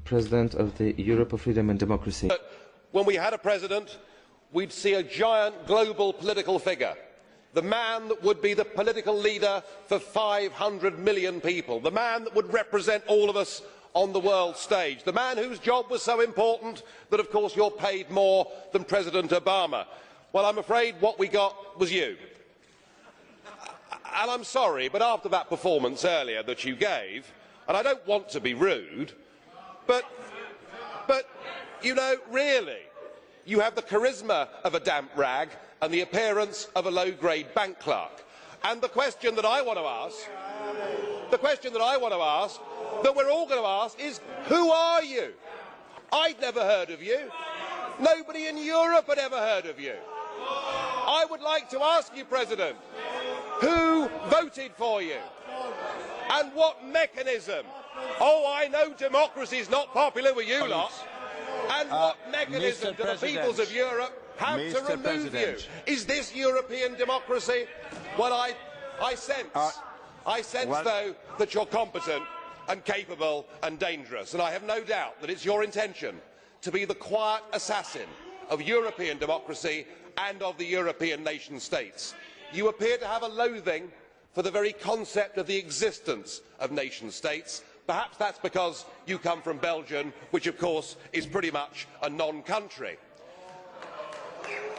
President of the Europe of Freedom and Democracy. When we had a president, we'd see a giant global political figure, the man that would be the political leader for 500 million people, the man that would represent all of us on the world stage, the man whose job was so important that, of course, you're paid more than President Obama. Well, I'm afraid what we got was you. And I'm sorry, but after that performance earlier that you gave, and I don't want to be rude, but you know, really, you have the charisma of a damp rag and the appearance of a low-grade bank clerk. And the question that I want to ask, that we're all going to ask is, who are you? I'd never heard of you. Nobody in Europe had ever heard of you. I would like to ask you, President, who voted for you? And what mechanism? Oh, I know democracy is not popular with you lot. And what mechanism do the peoples of Europe have to remove you? Is this European democracy? Well, I sense, though, that you're competent and capable and dangerous, and I have no doubt that it's your intention to be the quiet assassin of European democracy and of the European nation-states. You appear to have a loathing for the very concept of the existence of nation-states. Perhaps that's because you come from Belgium, which of course is pretty much a non-country.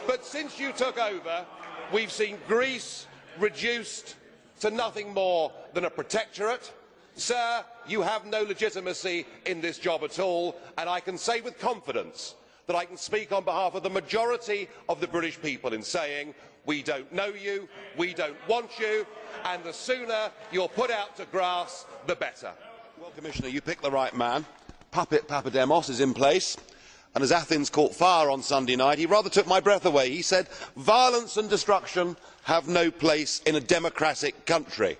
But since you took over, we've seen Greece reduced to nothing more than a protectorate. Sir, you have no legitimacy in this job at all, and I can say with confidence that I can speak on behalf of the majority of the British people in saying we don't know you, we don't want you, and the sooner you're put out to grass, the better. Well, Commissioner, you picked the right man. Puppet Papademos is in place, and as Athens caught fire on Sunday night, he rather took my breath away. He said, violence and destruction have no place in a democratic country.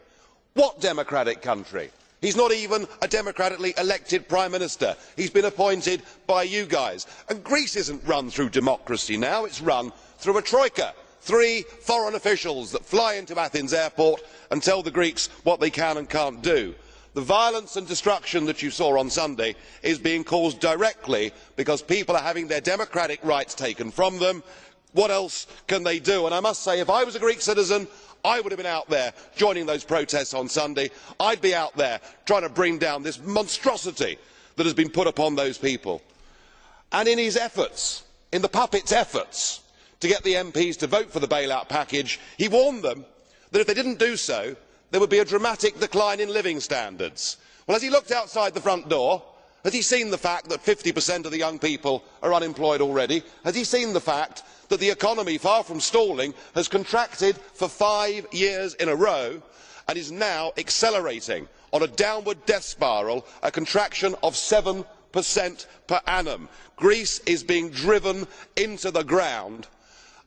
What democratic country? He's not even a democratically elected Prime Minister. He's been appointed by you guys. And Greece isn't run through democracy now, it's run through a troika. 3 foreign officials that fly into Athens airport and tell the Greeks what they can and can't do. The violence and destruction that you saw on Sunday is being caused directly because people are having their democratic rights taken from them. What else can they do? And I must say, if I was a Greek citizen, I would have been out there joining those protests on Sunday. I'd be out there trying to bring down this monstrosity that has been put upon those people. And in his efforts, in the puppet's efforts to get the MPs to vote for the bailout package, he warned them that if they didn't do so, there would be a dramatic decline in living standards. Well, as he looked outside the front door, has he seen the fact that 50% of the young people are unemployed already? Has he seen the fact that the economy, far from stalling, has contracted for 5 years in a row and is now accelerating on a downward death spiral, a contraction of 7% per annum? Greece is being driven into the ground,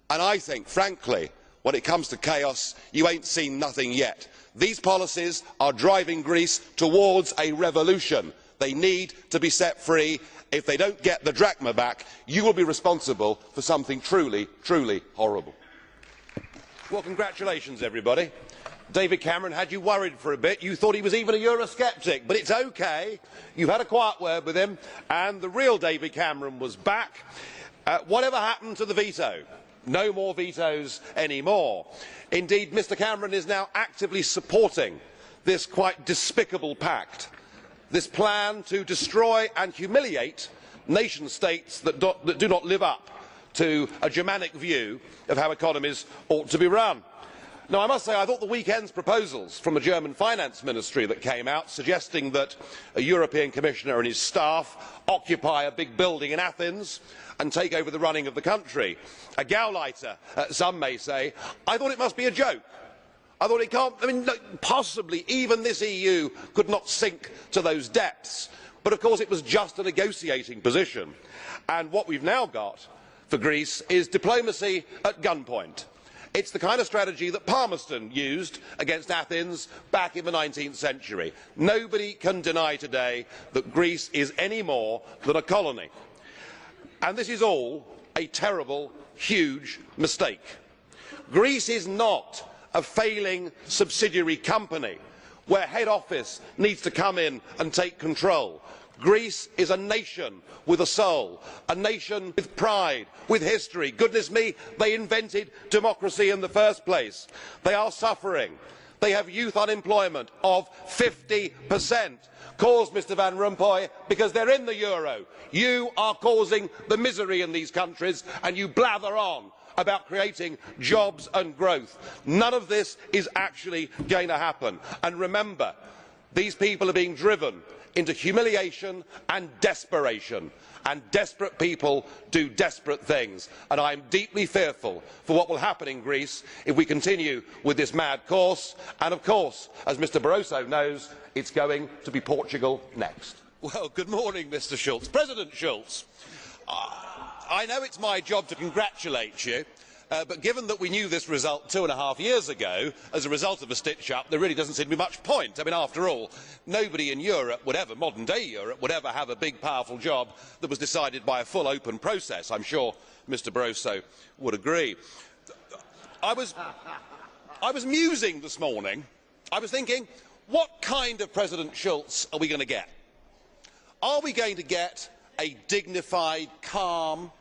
and I think, frankly, when it comes to chaos, you ain't seen nothing yet. These policies are driving Greece towards a revolution. They need to be set free. If they don't get the drachma back, you will be responsible for something truly, truly horrible. Well, congratulations, everybody. David Cameron had you worried for a bit. You thought he was even a Eurosceptic, but it's okay. You've had a quiet word with him, and the real David Cameron was back. Whatever happened to the veto? No more vetoes anymore. Indeed, Mr Cameron is now actively supporting this quite despicable pact, this plan to destroy and humiliate nation-states that do not live up to a Germanic view of how economies ought to be run. Now, I must say, I thought the weekend's proposals from the German finance ministry that came out, suggesting that a European Commissioner and his staff occupy a big building in Athens and take over the running of the country, a Gauleiter, some may say, I thought it must be a joke. I thought it can't, I mean, possibly even this EU could not sink to those depths. But of course it was just a negotiating position. And what we've now got for Greece is diplomacy at gunpoint. It's the kind of strategy that Palmerston used against Athens back in the 19th century. Nobody can deny today that Greece is any more than a colony. And this is all a terrible, huge mistake. Greece is not a failing subsidiary company where head office needs to come in and take control. Greece is a nation with a soul, a nation with pride, with history. Goodness me, they invented democracy in the first place. They are suffering. They have youth unemployment of 50%, caused, Mr Van Rompuy, because they're in the euro. You are causing the misery in these countries, and you blather on about creating jobs and growth. None of this is actually going to happen. And remember, these people are being driven into humiliation and desperation, and desperate people do desperate things, and I am deeply fearful for what will happen in Greece if we continue with this mad course, and of course, as Mr Barroso knows, it's going to be Portugal next. Well, good morning, Mr Schulz. President Schulz, I know it's my job to congratulate you, but given that we knew this result 2.5 years ago as a result of a stitch-up, there really doesn't seem to be much point. I mean, after all, nobody in Europe would ever, modern-day Europe, would ever have a big, powerful job that was decided by a full, open process. I'm sure Mr Barroso would agree. I was musing this morning. I was thinking, what kind of President Schulz are we going to get? Are we going to get a dignified, calm,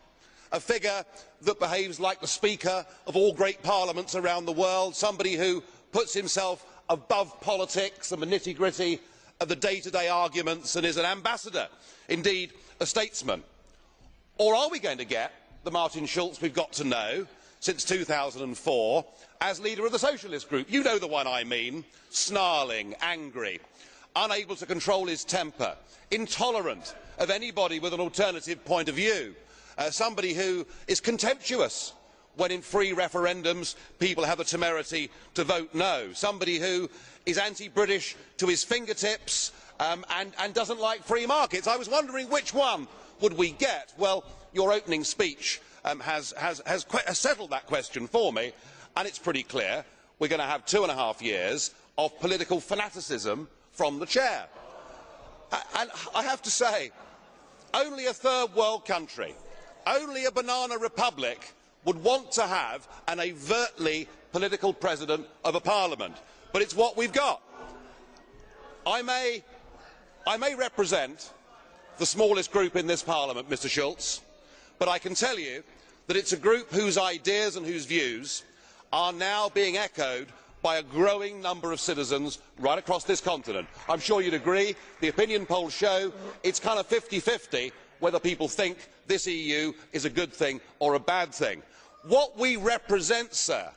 a figure that behaves like the Speaker of all great parliaments around the world, somebody who puts himself above politics and the nitty-gritty of the day-to-day arguments and is an ambassador, indeed a statesman? Or are we going to get the Martin Schulz we've got to know since 2004 as leader of the Socialist Group? You know the one I mean, snarling, angry, unable to control his temper, intolerant of anybody with an alternative point of view, somebody who is contemptuous when in free referendums people have the temerity to vote no, somebody who is anti-British to his fingertips and doesn't like free markets. I was wondering which one would we get. Well, your opening speech has settled that question for me, and it's pretty clear. We're going to have 2.5 years of political fanaticism from the chair. And I have to say, only a third world country, only a banana republic would want to have an overtly political president of a parliament. But it's what we've got. I may represent the smallest group in this parliament, Mr Schulz, but I can tell you that it's a group whose ideas and whose views are now being echoed by a growing number of citizens right across this continent. I'm sure you'd agree. The opinion polls show it's kind of 50-50 whether people think this EU is a good thing or a bad thing. What we represent, sir,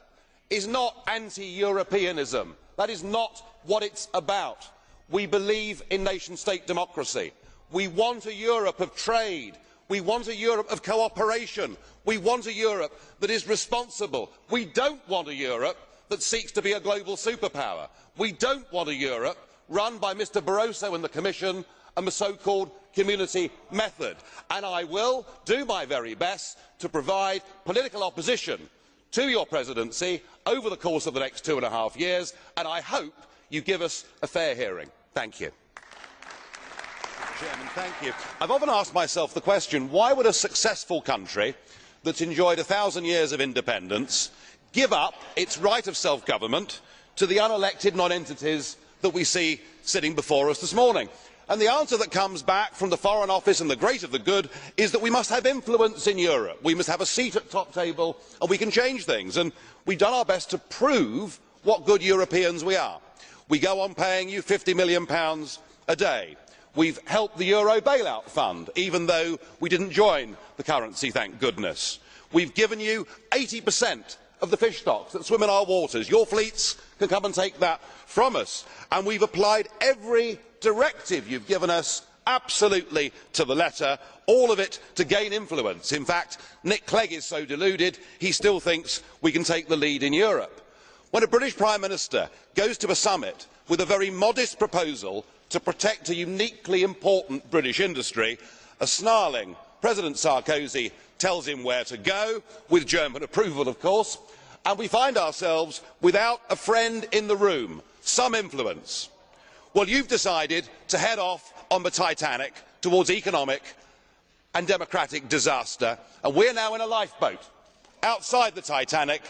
is not anti-Europeanism. That is not what it's about. We believe in nation-state democracy. We want a Europe of trade. We want a Europe of cooperation. We want a Europe that is responsible. We don't want a Europe that seeks to be a global superpower. We don't want a Europe run by Mr Barroso and the Commission and the so-called community method. And I will do my very best to provide political opposition to your presidency over the course of the next 2.5 years, and I hope you give us a fair hearing. Thank you. Chairman, thank you. I've often asked myself the question, why would a successful country that's enjoyed 1,000 years of independence give up its right of self-government to the unelected non-entities that we see sitting before us this morning? And the answer that comes back from the Foreign Office and the great of the good is that we must have influence in Europe. We must have a seat at the top table and we can change things. And we've done our best to prove what good Europeans we are. We go on paying you £50 million a day. We've helped the Euro bailout fund, even though we didn't join the currency, thank goodness. We've given you 80% of the fish stocks that swim in our waters. Your fleets can come and take that from us. And we've applied every directive you've given us absolutely to the letter, all of it to gain influence. In fact, Nick Clegg is so deluded he still thinks we can take the lead in Europe. When a British Prime Minister goes to a summit with a very modest proposal to protect a uniquely important British industry, a snarling President Sarkozy tells him where to go, with German approval of course, and we find ourselves without a friend in the room, some influence. Well, you've decided to head off on the Titanic towards economic and democratic disaster, and we're now in a lifeboat outside the Titanic,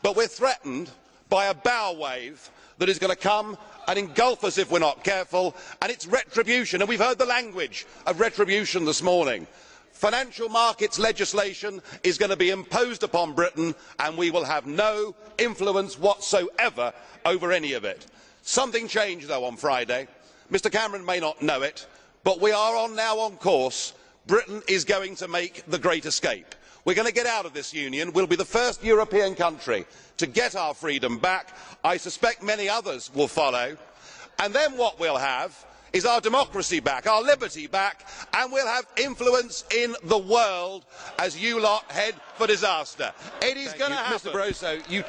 but we're threatened by a bow wave that is going to come and engulf us if we're not careful, and it's retribution, and we've heard the language of retribution this morning. Financial markets legislation is going to be imposed upon Britain, and we will have no influence whatsoever over any of it. Something changed, though, on Friday. Mr Cameron may not know it, but we are now on course. Britain is going to make the great escape. We are going to get out of this union. We will be the first European country to get our freedom back. I suspect many others will follow. And then what we will have is our democracy back, our liberty back, and we will have influence in the world as you lot head for disaster. It is going to happen. Mr Barroso,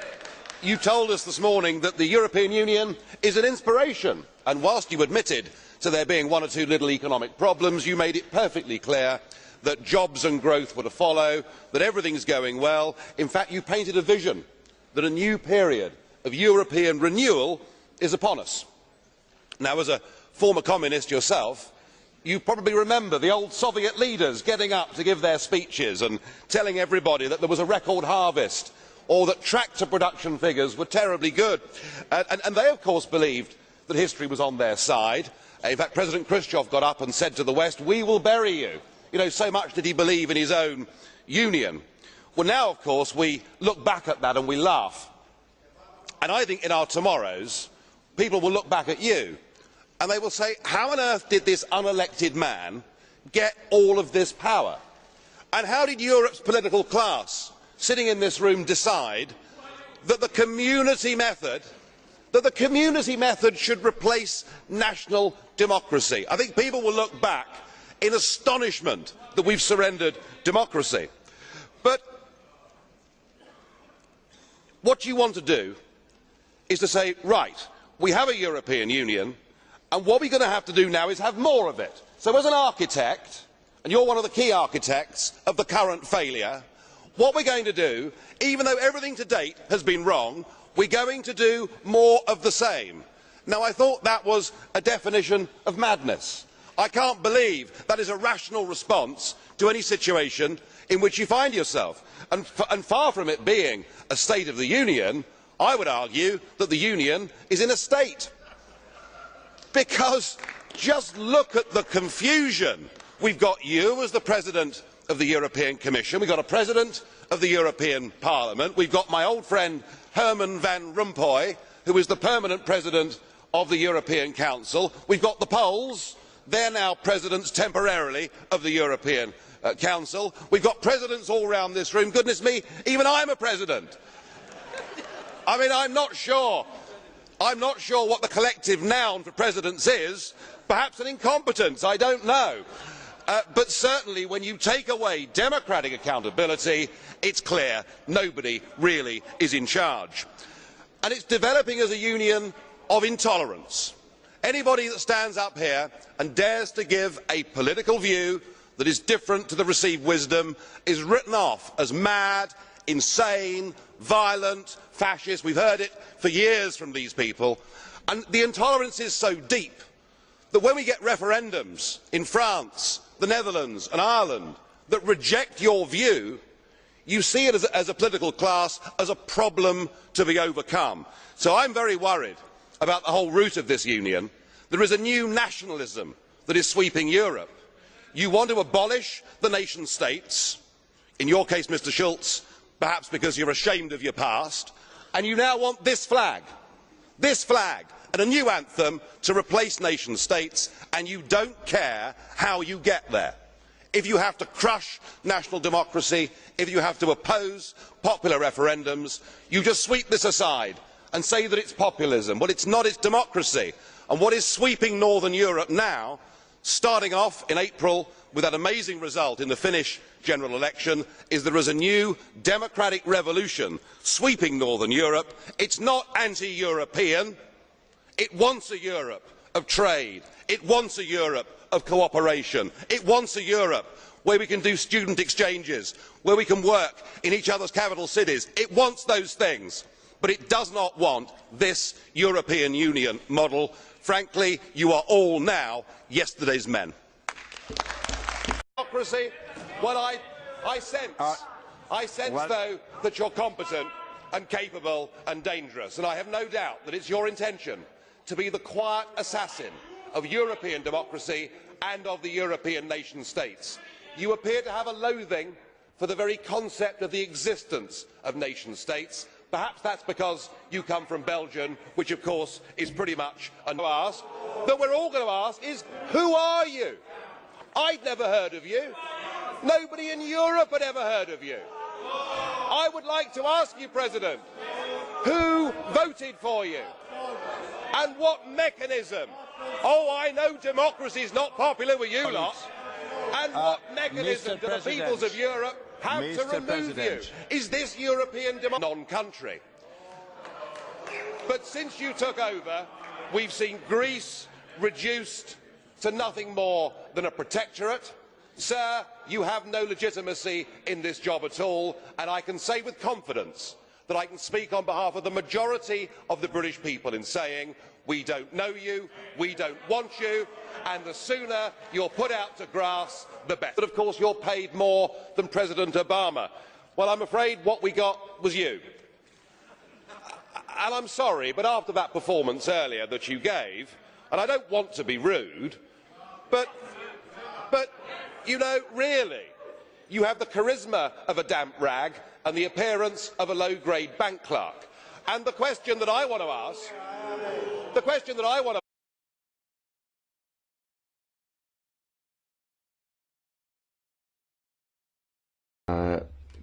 you told us this morning that the European Union is an inspiration, and whilst you admitted to there being one or two little economic problems, you made it perfectly clear that jobs and growth were to follow, that everything is going well. In fact, you painted a vision that a new period of European renewal is upon us. Now, as a former communist yourself, you probably remember the old Soviet leaders getting up to give their speeches and telling everybody that there was a record harvest or that tractor production figures were terribly good. And they, of course, believed that history was on their side. In fact, President Khrushchev got up and said to the West, "We will bury you." You know, so much did he believe in his own union. Well, now, of course, we look back at that and we laugh. And I think in our tomorrows, people will look back at you and they will say, how on earth did this unelected man get all of this power? And how did Europe's political class, sitting in this room, decide that the community method should replace national democracy? I think people will look back in astonishment that we have surrendered democracy. But what you want to do is to say, right, we have a European Union, and what we are going to have to do now is have more of it. So as an architect, and you are one of the key architects of the current failure, what we are going to do, even though everything to date has been wrong, we are going to do more of the same. Now, I thought that was a definition of madness. I can't believe that is a rational response to any situation in which you find yourself. And far from it being a state of the union, I would argue that the union is in a state. Because just look at the confusion. We've got you as the President of the European Commission, we've got a President of the European Parliament, we've got my old friend Herman Van Rompuy, who is the permanent President of the European Council, we've got the Poles, they are now presidents temporarily of the European Council. We have got presidents all round this room. Goodness me, even I am a president. I mean, I'm not sure what the collective noun for presidents is. Perhaps an incompetence, I don't know. But certainly when you take away democratic accountability, it's clear nobody really is in charge. And it's developing as a union of intolerance. Anybody that stands up here and dares to give a political view that is different to the received wisdom is written off as mad, insane, violent, fascist. We've heard it for years from these people. And the intolerance is so deep that when we get referendums in France, the Netherlands and Ireland that reject your view, you see it as a political class as a problem to be overcome. So I am very worried about the whole root of this union. There is a new nationalism that is sweeping Europe. You want to abolish the nation states, in your case, Mr Schulz, perhaps because you are ashamed of your past, and you now want this flag and a new anthem to replace nation states, and you do not care how you get there. If you have to crush national democracy, if you have to oppose popular referendums, you just sweep this aside and say that it is populism. Well, it is not, it is democracy. And what is sweeping Northern Europe now, starting off in April with that amazing result in the Finnish general election, is there is a new democratic revolution sweeping Northern Europe. It is not anti-European. It wants a Europe of trade. It wants a Europe of cooperation. It wants a Europe where we can do student exchanges, where we can work in each other's capital cities. It wants those things, but it does not want this European Union model. Frankly, you are all now yesterday's men. Democracy, well, I sense, though, that you are competent. and capable and dangerous, and I have no doubt that it's your intention to be the quiet assassin of European democracy and of the European nation states. You appear to have a loathing for the very concept of the existence of nation states. Perhaps that's because you come from Belgium, which of course is pretty much a ask. That we're all going to ask is, who are you? I'd never heard of you. Nobody in Europe had ever heard of you. I would like to ask you, President, who voted for you? And what mechanism? Oh, I know democracy is not popular with you lot. And what mechanism do the peoples of Europe have to remove you? Is this European democracy non-country? But since you took over, we've seen Greece reduced to nothing more than a protectorate. Sir, you have no legitimacy in this job at all, and I can say with confidence that I can speak on behalf of the majority of the British people in saying we don't know you, we don't want you, and the sooner you're put out to grass, the better. But of course you're paid more than President Obama. Well, I'm afraid what we got was you. And I'm sorry, but after that performance earlier that you gave, and I don't want to be rude, but you know, really, you have the charisma of a damp rag and the appearance of a low-grade bank clerk. And the question that I want to ask,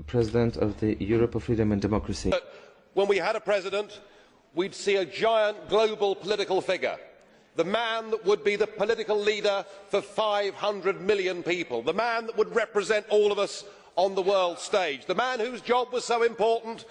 President of the Europe of Freedom and Democracy. When we had a president, we'd see a giant global political figure, the man that would be the political leader for 500 million people, the man that would represent all of us on the world stage, the man whose job was so important